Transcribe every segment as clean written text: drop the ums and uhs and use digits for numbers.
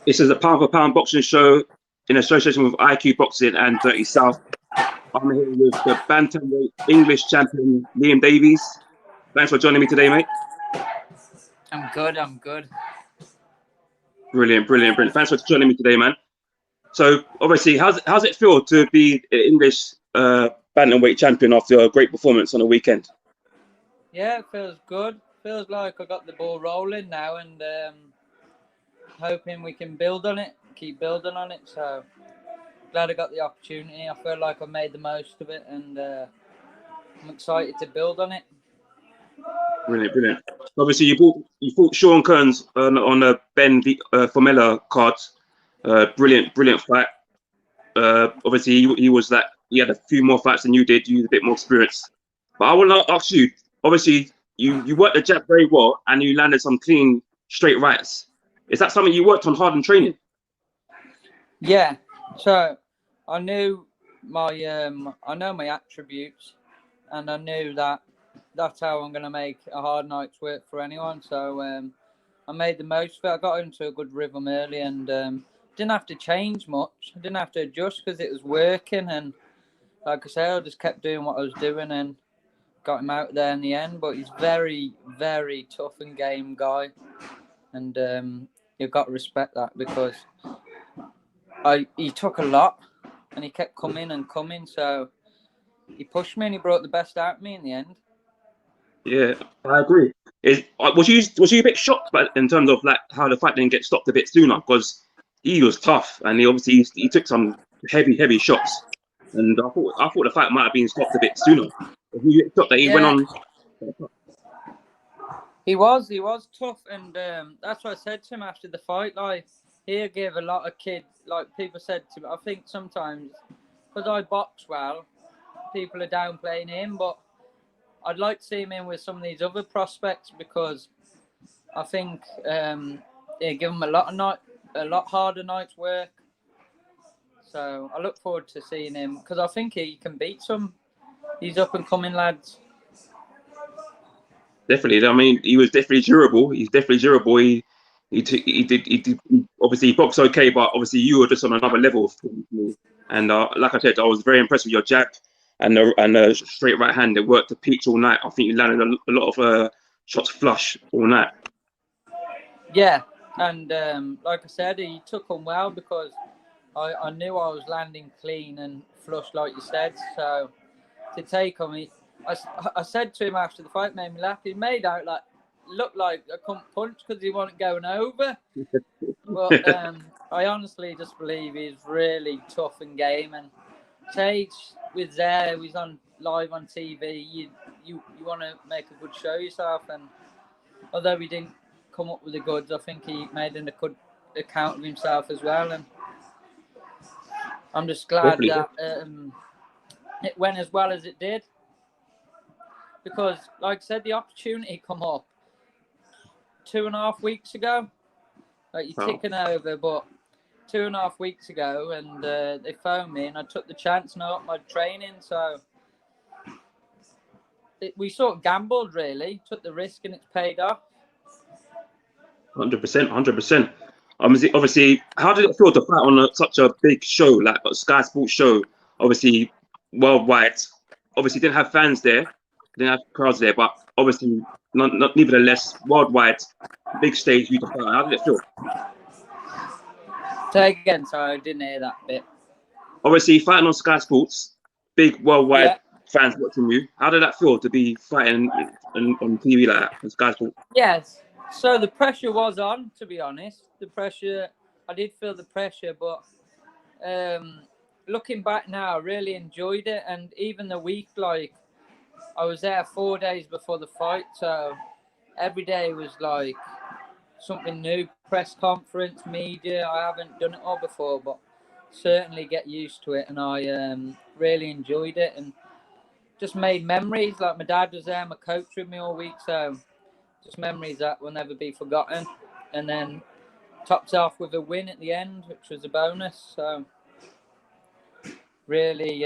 This is a pound for pound boxing show in association with IQ Boxing and Dirty South. I'm here with the Bantamweight English champion, Liam Davies. Thanks for joining me today, mate. I'm good. Brilliant. Thanks for joining me today, man. So, obviously, how's it feel to be an English Bantamweight champion after a great performance on the weekend? Yeah, it feels good. Feels like I got the ball rolling now, and hoping we can keep building on it. So glad I got the opportunity. I feel like I made the most of it, and I'm excited to build on it. Brilliant. Obviously, you fought Sean Cairns on the Benn Formella card. Brilliant fight. Obviously, he had a few more fights than you did. You had a bit more experience. But I want to ask you. Obviously, you worked the jab very well, and you landed some clean straight rights. Is that something you worked on hard in training? Yeah. So I knew my attributes, and I knew that's how I'm going to make a hard night's work for anyone. So I made the most of it. I got into a good rhythm early, and didn't have to change much. I didn't have to adjust because it was working. And like I say, I just kept doing what I was doing and got him out there in the end. But he's very, very tough and game guy, and you've got to respect that because he took a lot and he kept coming and coming. So he pushed me and he brought the best out of me in the end. Yeah, I agree. Was you a bit shocked, but in terms of like how the fight didn't get stopped a bit sooner? Because he was tough and he took some heavy shots, and I thought the fight might have been stopped a bit sooner. He thought that he went on. He was tough, and that's what I said to him after the fight. Like he gave a lot of kids, like people said to me. I think sometimes because I box well, people are downplaying him, but I'd like to see him in with some of these other prospects because I think give him a lot harder night's work. So I look forward to seeing him because I think he can beat some these up and coming lads. Definitely. I mean, he was definitely durable. He's definitely durable. He did obviously he boxed okay, but obviously you were just on another level. And like I said, I was very impressed with your jab and the straight right hand. It worked to peach all night. I think you landed a lot of shots flush all night. Yeah, and like I said, he took them well because I knew I was landing clean and flush, like you said. So to take him, I said to him after the fight, made me laugh. He made out looked like I couldn't punch because he wasn't going over. But I honestly just believe he's really tough and game. And Tage was there. He was live on TV. You want to make a good show yourself. And although he didn't come up with the goods, I think he made a good account of himself as well. And I'm just glad that it went as well as it did. Because, like I said, the opportunity come up 2.5 weeks ago. Like you're ticking over, but 2.5 weeks ago, and they phoned me, and I took the chance and I upped my training. So we sort of gambled, really, took the risk, and it's paid off. 100%. Obviously, how did it feel to fight on such a big show like a Sky Sports show? Obviously, worldwide. Obviously, didn't have fans there, didn't have crowds there, but obviously, nevertheless, worldwide, big stage. You to fight. How did it feel? Say again, sorry, I didn't hear that bit. Obviously, fighting on Sky Sports, big worldwide fans watching you. How did that feel to be fighting on TV like that on Sky Sports? Yes. So the pressure was on, to be honest. I did feel the pressure, but looking back now, I really enjoyed it. And even the week, like, I was there 4 days before the fight, so every day was like something new. Press conference, media. I haven't done it all before, but certainly get used to it. And I really enjoyed it and just made memories. Like my dad was there, my coach with me all week, so just memories that will never be forgotten. And then topped off with a win at the end, which was a bonus. So really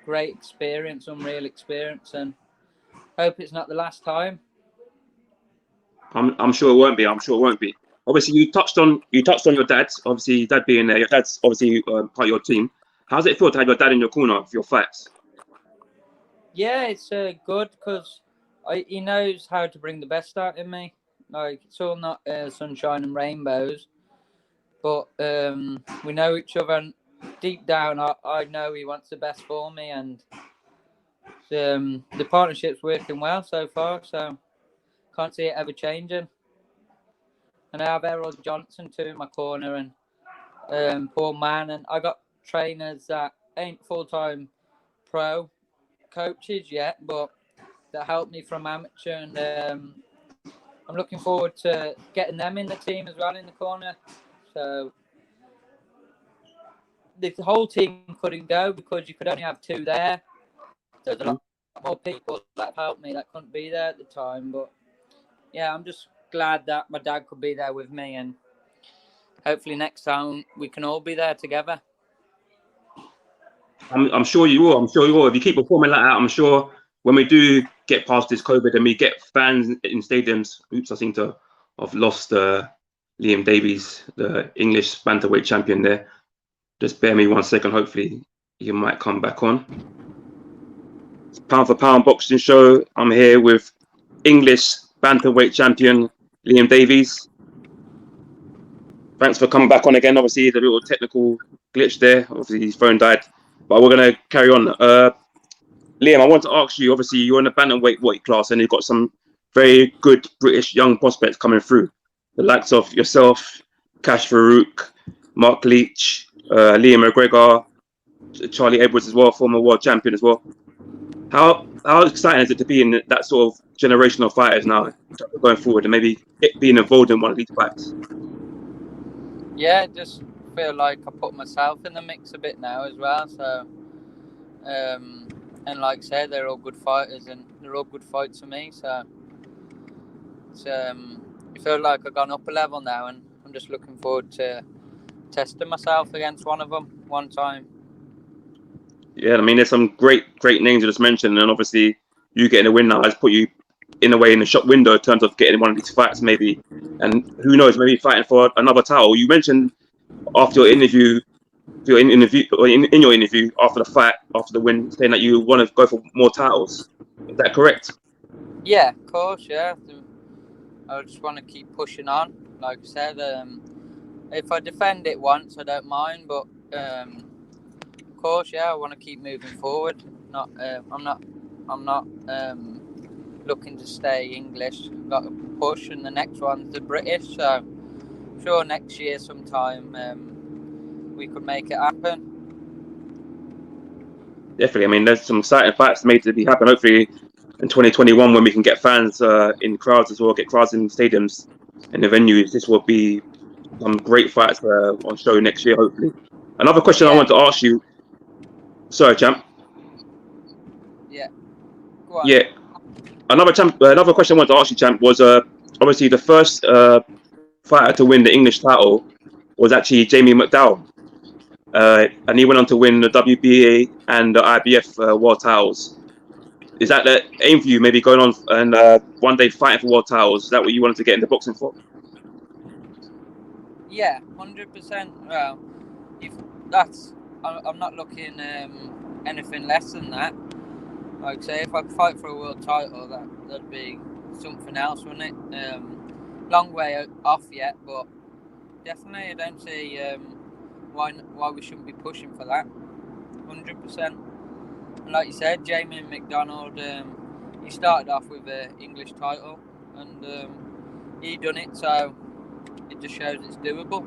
great experience, unreal experience, and hope it's not the last time. I'm sure it won't be. I'm sure it won't be. Obviously, you touched on your dad. Obviously, your dad being there. Your dad's obviously part of your team. How does it feel to have your dad in your corner for your fights? Yeah, it's good because he knows how to bring the best out in me. Like, it's all not sunshine and rainbows, but we know each other, and deep down, I know he wants the best for me, and the partnership's working well so far, so can't see it ever changing. And I have Errol Johnson too in my corner, and poor man, and I got trainers that ain't full-time pro coaches yet, but that helped me from amateur, and I'm looking forward to getting them in the team as well in the corner. So the whole team couldn't go because you could only have two there. So there's a lot more people that helped me that couldn't be there at the time. But yeah, I'm just glad that my dad could be there with me, and hopefully next time we can all be there together. I'm sure you will. I'm sure you will. If you keep performing like that, I'm sure when we do get past this COVID and we get fans in stadiums. Oops, I seem to have lost Liam Davies, the English bantamweight champion there. Just bear me 1 second. Hopefully, he might come back on. It's pound for pound boxing show. I'm here with English bantamweight champion Liam Davies. Thanks for coming back on again. Obviously, the little technical glitch there. Obviously, his phone died, but we're gonna carry on. Liam, I want to ask you. Obviously, you're in the bantamweight weight class, and you've got some very good British young prospects coming through. The likes of yourself, Kash, Farooq, Mark Leach, Liam Mcgregor, Charlie Edwards as well, former world champion as well. How exciting is it to be in that sort of generational fighters now, going forward, and maybe being involved in one of these fights? Yeah, I just feel like I put myself in the mix a bit now as well. So, and like I said, they're all good fighters, and they're all good fights for me. So, it's, I feel like I've gone up a level now, and I'm just looking forward to testing myself against one of them one time. Yeah, I mean, there's some great names you just mentioned, and obviously you getting a win now has put you in a way in the shop window in terms of getting one of these fights, maybe, and who knows, maybe fighting for another title. You mentioned after your interview, in your interview after the fight, after the win, saying that you want to go for more titles. Is that correct? Yeah, of course. Yeah, I just want to keep pushing on. Like I said, if I defend it once, I don't mind, but of course, yeah, I want to keep moving forward. I'm not looking to stay English. I've got to push, and the next one's the British. So, I'm sure next year sometime we could make it happen. Definitely. I mean, there's some exciting fights made to be happen. Hopefully, in 2021, when we can get fans in crowds as well, get crowds in stadiums and the venues, this will be some great fights on show next year. Hopefully. Another question I want to ask you. Sorry, champ. Yeah. Go on. Yeah. Another question I wanted to ask you, champ, was obviously the first fighter to win the English title was actually Jamie Mcdonnell. And he went on to win the WBA and the IBF world titles. Is that the aim for you, maybe going on and one day fighting for world titles? Is that what you wanted to get into boxing for? Yeah, 100%. Well, I'm not looking anything less than that. Like I say, if I could fight for a world title, that'd be something else, wouldn't it? Long way off yet, but definitely I don't see why we shouldn't be pushing for that. 100%. And like you said, Jamie Mcdonnell, he started off with an English title, and he done it, so it just shows it's doable.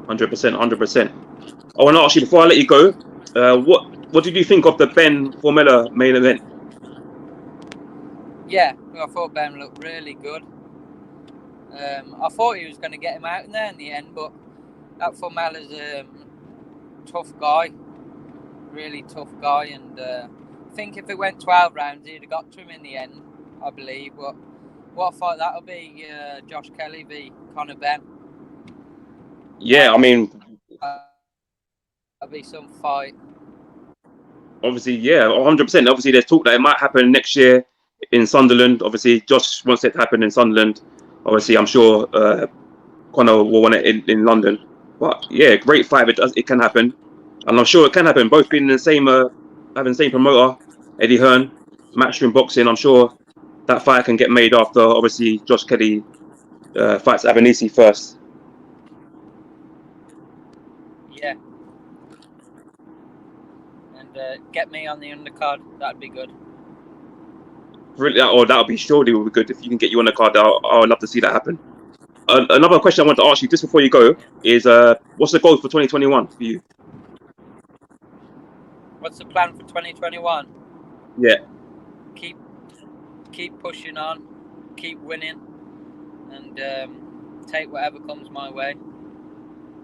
100%. I want to ask you before I let you go, what did you think of the Benn Formella main event? Yeah, I thought Benn looked really good. I thought he was going to get him out in there in the end, but that Formella's a tough guy, really tough guy, and I think if it went 12 rounds, he'd have got to him in the end, I believe. But what a fight that'll be, Josh Kelly v Conor Benn. Yeah, I mean, that'll be some fight. Obviously, yeah, 100%. Obviously, there's talk that it might happen next year in Sunderland. Obviously, Josh wants it to happen in Sunderland. Obviously, I'm sure Conor will want it in London. But yeah, great fight. It can happen, and I'm sure it can happen. Both being in the same, having the same promoter, Eddie Hearn, Matchroom Boxing. I'm sure that fight can get made after obviously Josh Kelly fights Avanisi first. Yeah. And get me on the undercard. That'd be good. Really, or that would be surely would be good if you can get you on the card. I would love to see that happen. Another question I want to ask you just before you go is, what's the goal for 2021 for you? What's the plan for 2021? Yeah. Keep pushing on, keep winning, and take whatever comes my way.